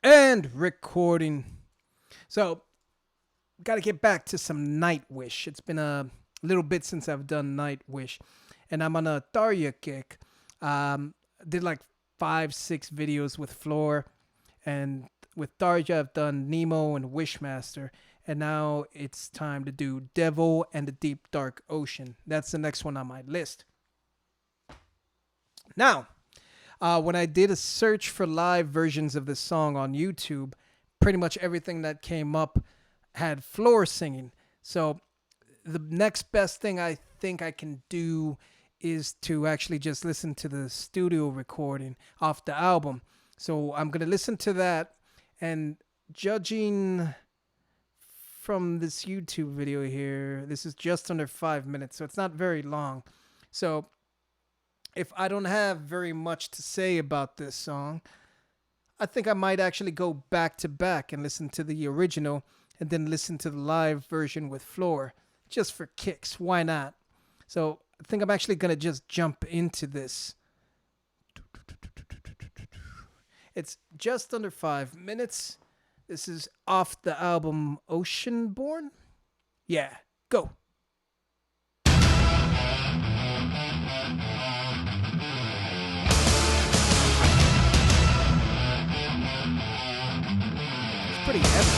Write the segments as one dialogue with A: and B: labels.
A: And recording. So, got to get back to some Nightwish. It's been a little bit since I've done Nightwish, and I'm on a Tarja kick. Did like 5, 6 videos with Floor, and with Tarja, I've done Nemo and Wishmaster, and now it's time to do Devil and the Deep Dark Ocean. That's the next one on my list. Now, when I did a search for live versions of this song on YouTube, pretty much everything that came up had Floor singing. So the next best thing I think I can do is to actually just listen to the studio recording off the album. So I'm going to listen to that, and judging from this YouTube video here, this is just under 5 minutes, so it's not very long. So if I don't have very much to say about this song, I think I might actually go back to back and listen to the original and then listen to the live version with Floor, just for kicks. Why not? So I think I'm actually going to just jump into this. It's just under 5 minutes. This is off the album Oceanborn. Yeah, go. It's pretty heavy.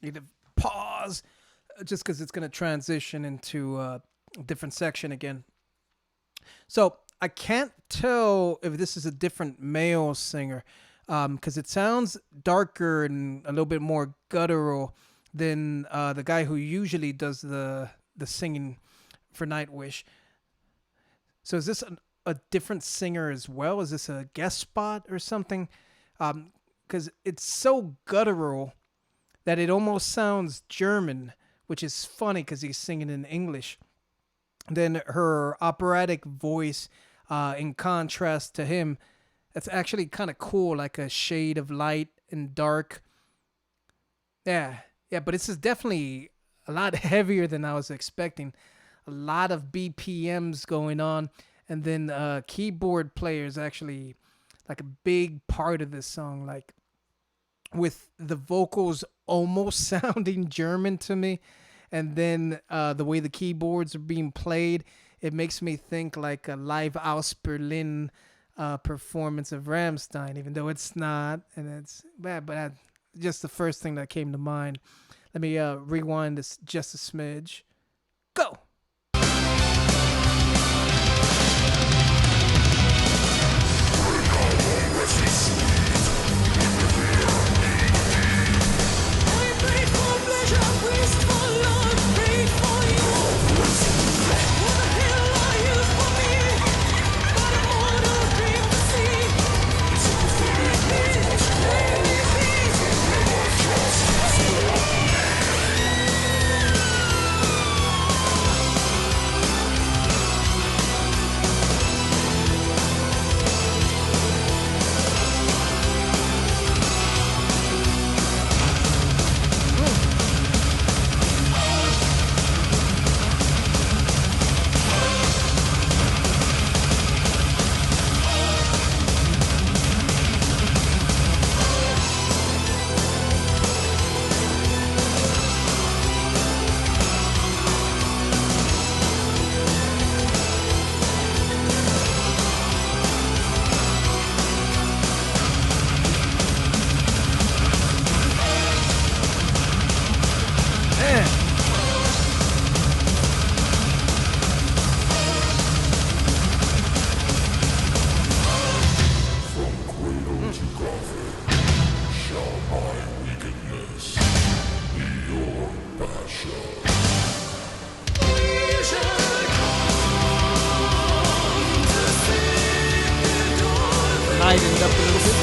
A: Need to pause just because it's going to transition into a different section again. So I can't tell if this is a different male singer because it sounds darker and a little bit more guttural than the guy who usually does the singing for Nightwish. So is this a different singer as well? Is this a guest spot or something? Because it's so guttural that it almost sounds German, which is funny because he's singing in English. Then her operatic voice, in contrast to him, that's actually kind of cool, like a shade of light and dark. Yeah, but this is definitely a lot heavier than I was expecting. A lot of BPMs going on, and then keyboard players actually like a big part of this song, like with the vocals almost sounding German to me, and then the way the keyboards are being played, it makes me think like a live Aus Berlin performance of Rammstein, even though it's not, and it's bad. But just the first thing that came to mind. Let me rewind this just a smidge. Go. Lightened up a little bit.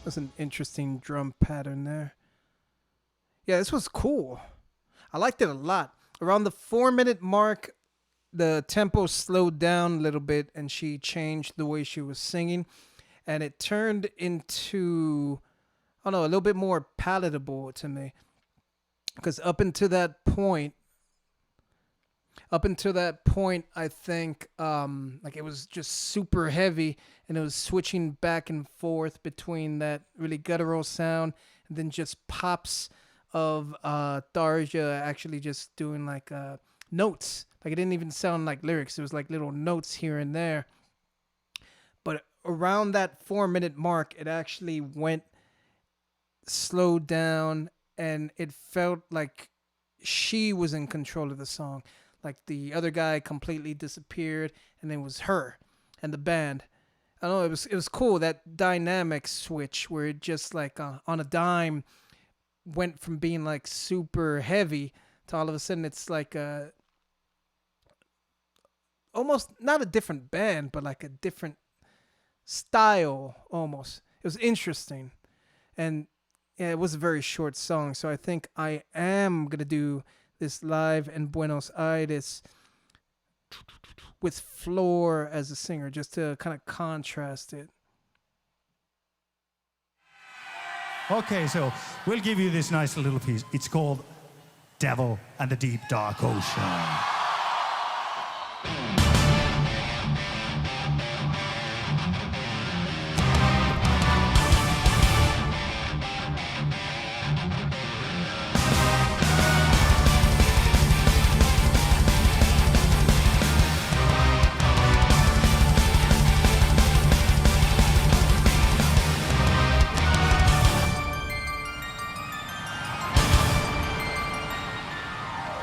A: That's an interesting drum pattern there. Yeah, this was cool. I liked it a lot. Around the 4-minute mark, the tempo slowed down a little bit and she changed the way she was singing. And it turned into, I don't know, a little bit more palatable to me. Because up until that point, I think like it was just super heavy and it was switching back and forth between that really guttural sound and then just pops of Tarja actually just doing like notes. Like it didn't even sound like lyrics. It was like little notes here and there. But around that 4-minute mark, it actually went slowed down and it felt like she was in control of the song. Like the other guy completely disappeared and it was her and the band. I don't know, it was cool, that dynamic switch where it just like on a dime went from being like super heavy to all of a sudden it's like almost not a different band, but like a different style almost. It was interesting. And yeah, it was a very short song, so I think I am going to do this live in Buenos Aires with Floor as a singer, just to kind of contrast it.
B: Okay, so we'll give you this nice little piece. It's called Devil and the Deep Dark Ocean.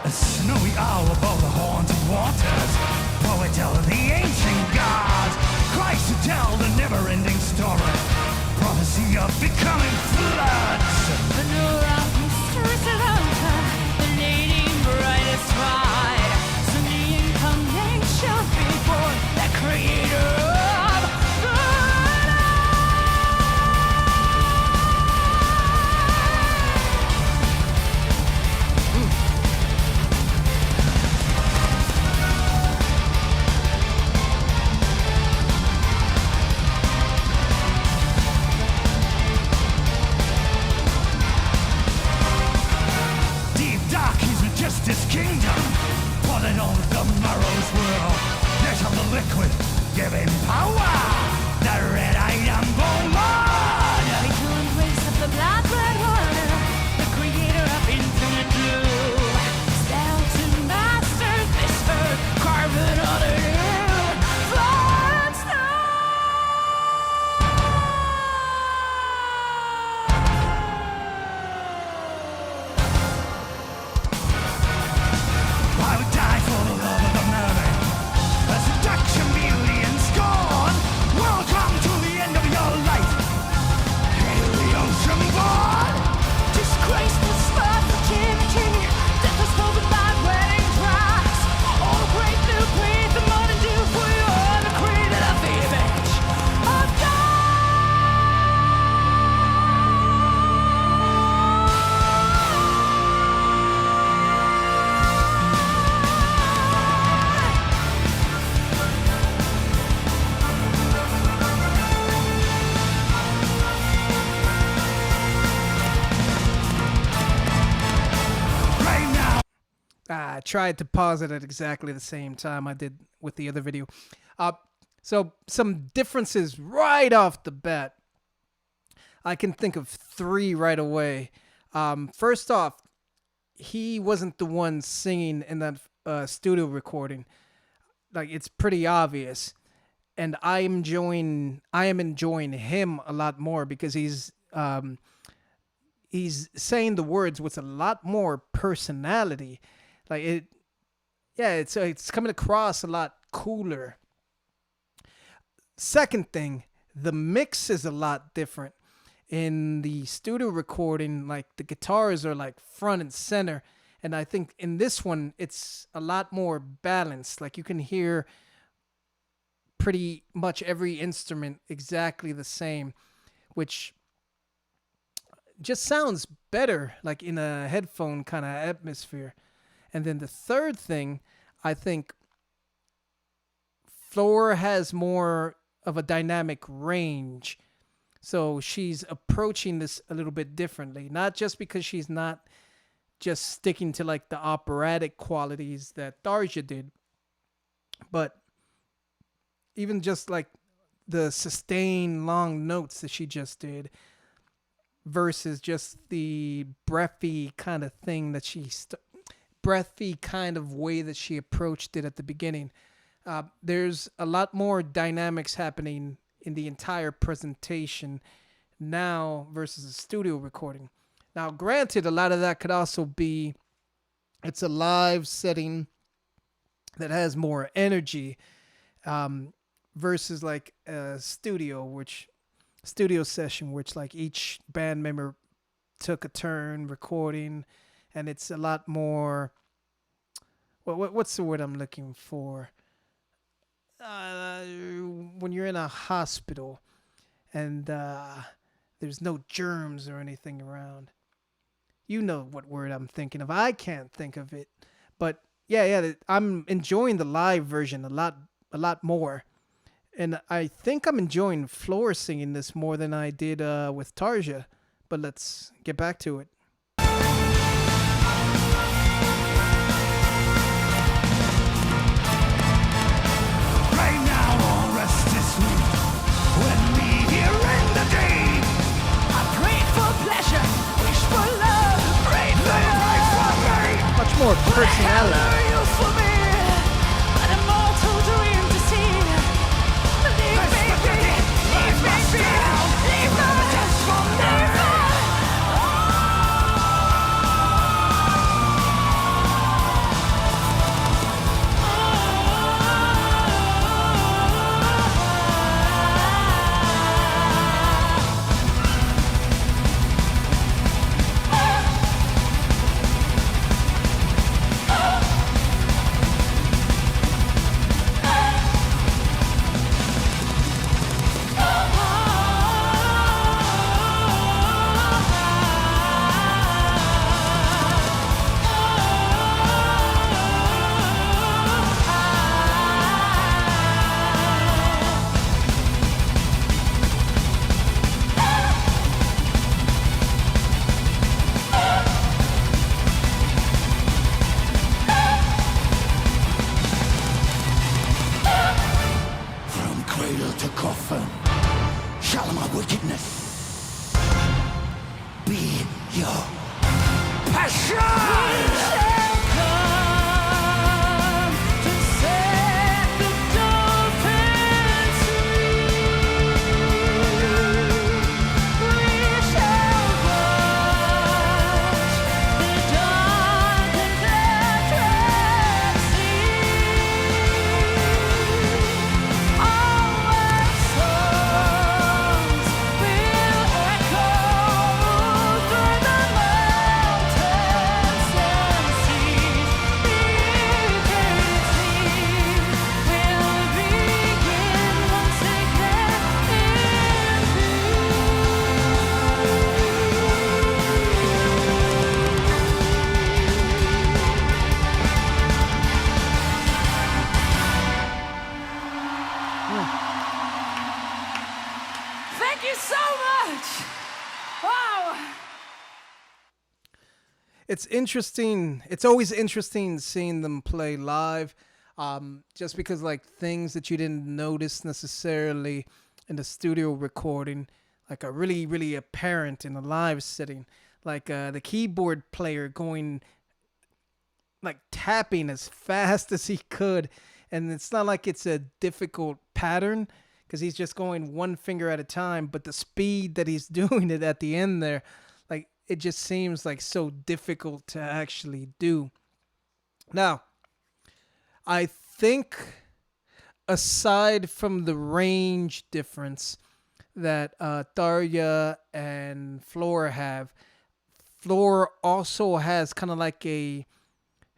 B: A snowy owl above the haunted waters, poet of the ancient gods, Christ to tell the never-ending story, prophecy of becoming floods.
C: The Nora Sarasota, the lady brightest ride, so the incarnation before the creator of the night.
B: this kingdom, pulling on the morrow's will. There's of the liquid, giving power. The red item bone blood.
C: Fatal embrace of the blood red water, the creator of infinite blue. Skeleton masters, whisper, carving on a new fire and snow.
B: I would die for the love of the mermaid. A seduction, beauty, and scorn. Welcome to the end of your life. Hail the ocean born.
C: Disgrace the spot for Timothy. Death was spoken by wedding tracks. All great new creed, the modern dew for you are the created of the image of God.
B: Right now.
A: I tried to pause it at exactly the same time I did with the other video. So some differences right off the bat. I can think of 3 right away. First off, he wasn't the one singing in that studio recording. Like, it's pretty obvious, and I am enjoying him a lot more because he's saying the words with a lot more personality. Like, it's coming across a lot cooler. Second thing, the mix is a lot different. In the studio recording, like, the guitars are like front and center, and I think in this one it's a lot more balanced. Like, you can hear pretty much every instrument exactly the same, which just sounds better, like in a headphone kind of atmosphere. And then the third thing, I think Floor has more of a dynamic range. So she's approaching this a little bit differently, not just because she's not just sticking to like the operatic qualities that Tarja did, but even just like the sustained long notes that she just did versus just the breathy kind of thing that breathy kind of way that she approached it at the beginning. There's a lot more dynamics happening in the entire presentation now versus a studio recording. Now, granted, a lot of that could also be it's a live setting that has more energy versus like a studio session, which like each band member took a turn recording, and it's a lot more. What's the word I'm looking for? When you're in a hospital and there's no germs or anything around. You know what word I'm thinking of. I can't think of it. But yeah, I'm enjoying the live version a lot more. And I think I'm enjoying Floor singing this more than I did with Tarja. But let's get back to it.
B: Right now, all rest is sweet. When we here in the day,
C: I pray for pleasure, wish for love, pray for love.
A: Much more
C: What the hell
A: personality.
C: are you for me? An immortal dream to see. Leave me be, leave me be, leave me, leave me.
B: your passion.
C: Thank you so much. Wow.
A: It's interesting. It's always interesting seeing them play live, just because like things that you didn't notice necessarily in the studio recording, like are really, really apparent in a live setting. Like the keyboard player going, like tapping as fast as he could, and it's not like it's a difficult pattern because he's just going one finger at a time, but the speed that he's doing it at the end there, like it just seems like so difficult to actually do. Now, I think aside from the range difference that Tarja and Flora have, Flora also has kind of like a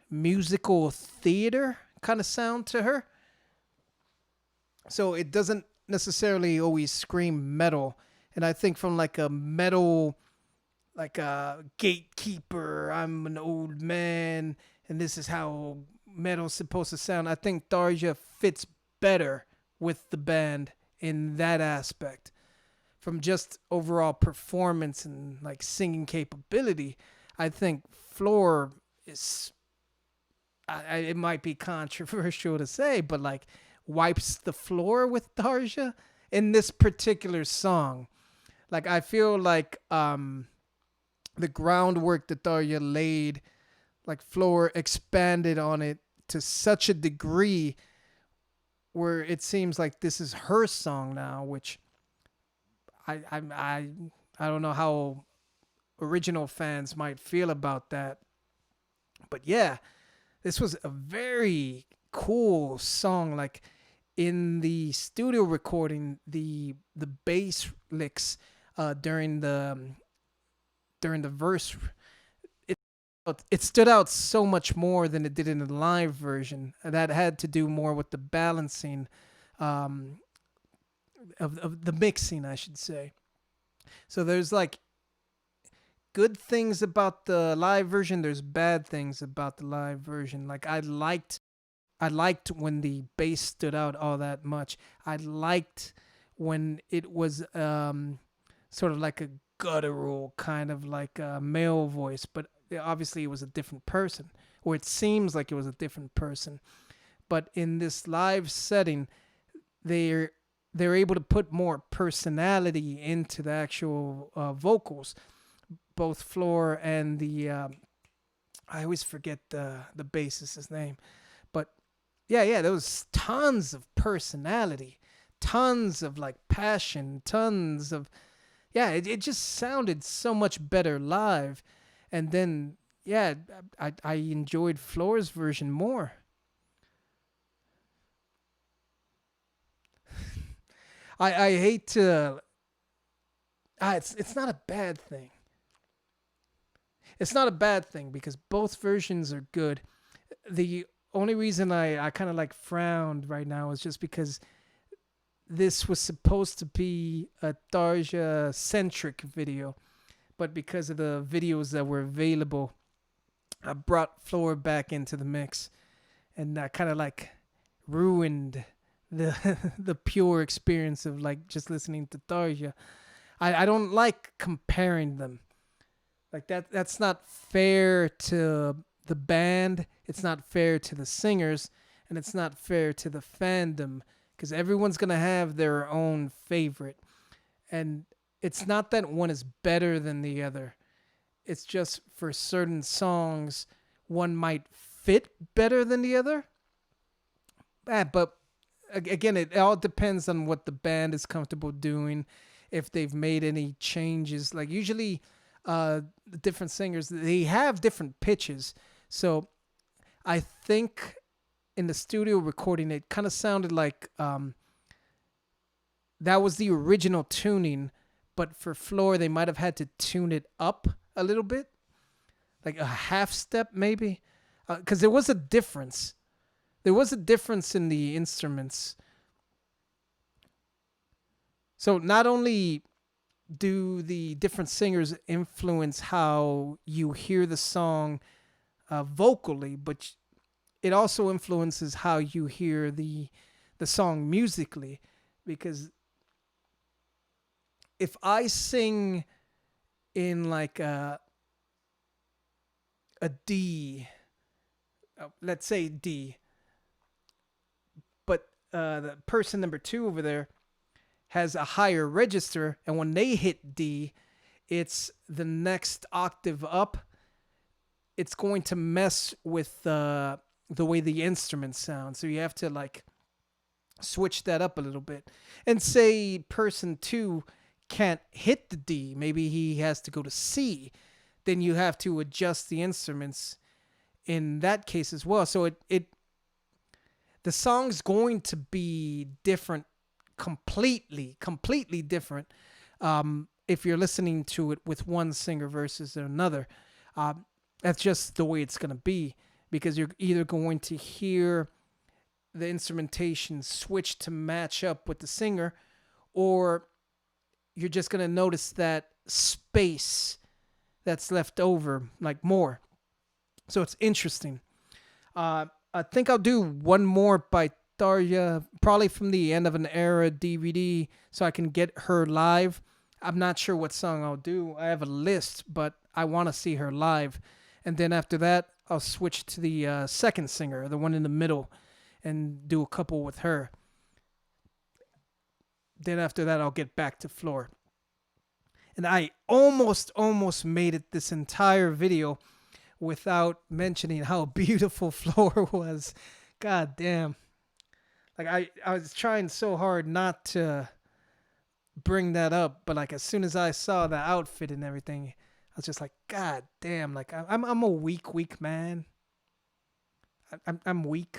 A: musical theater kind of sound to her. So it doesn't necessarily always scream metal. And I think from like a metal, like a gatekeeper, I'm an old man, and this is how metal's supposed to sound. I think Tarja fits better with the band in that aspect. From just overall performance and like singing capability, I think Floor is, it might be controversial to say, but like wipes the floor with Tarja in this particular song. Like I feel like the groundwork that Tarja laid, like Floor expanded on it to such a degree where it seems like this is her song now, which I don't know how original fans might feel about that. But yeah, this was a very cool song. Like in the studio recording, the bass licks during the verse, it stood out so much more than it did in the live version. That had to do more with the balancing of the mixing, I should say. So there's like good things about the live version. There's bad things about the live version. Like I liked when the bass stood out all that much. I liked when it was sort of like a guttural kind of like a male voice, but obviously it was a different person, or it seems like it was a different person. But in this live setting, they're able to put more personality into the actual vocals, both Floor and the I always forget the bassist's name, but yeah, there was tons of personality, tons of like passion, tons of it just sounded so much better live. And then I enjoyed Floor's version more. I hate to it's not a bad thing. It's not a bad thing because both versions are good. The only reason I kind of like frowned right now is just because this was supposed to be a Tarja centric video, but because of the videos that were available, I brought Floor back into the mix, and that kind of like ruined the the pure experience of like just listening to Tarja. I don't like comparing them. Like that's not fair to the band, it's not fair to the singers, and it's not fair to the fandom because everyone's going to have their own favorite. And it's not that one is better than the other. It's just for certain songs, one might fit better than the other. But again, it all depends on what the band is comfortable doing, if they've made any changes. Like usually, the different singers, they have different pitches. So I think in the studio recording, it kind of sounded like that was the original tuning, but for Floor, they might have had to tune it up a little bit, like a half step maybe, because there was a difference. There was a difference in the instruments. So not only do the different singers influence how you hear the song vocally, but it also influences how you hear the song musically, because if I sing in like a D, let's say D, but the person number two over there has a higher register, and when they hit D, it's the next octave up. It's going to mess with the way the instrument sounds, so you have to like switch that up a little bit. And say person two can't hit the D, maybe he has to go to C, then you have to adjust the instruments in that case as well. So it the song's going to be different, completely different, if you're listening to it with one singer versus another. That's just the way it's going to be, because you're either going to hear the instrumentation switch to match up with the singer, or you're just going to notice that space that's left over, like more. So it's interesting. I think I'll do one more by Tarja, probably from the End of an Era DVD, so I can get her live. I'm not sure what song I'll do. I have a list, but I want to see her live. And then after that, I'll switch to the second singer, the one in the middle, and do a couple with her. Then after that, I'll get back to Floor. And I almost made it this entire video without mentioning how beautiful Floor was. God damn. Like I was trying so hard not to bring that up, but like as soon as I saw the outfit and everything, I was just like, God damn, like I'm a weak man. I'm weak.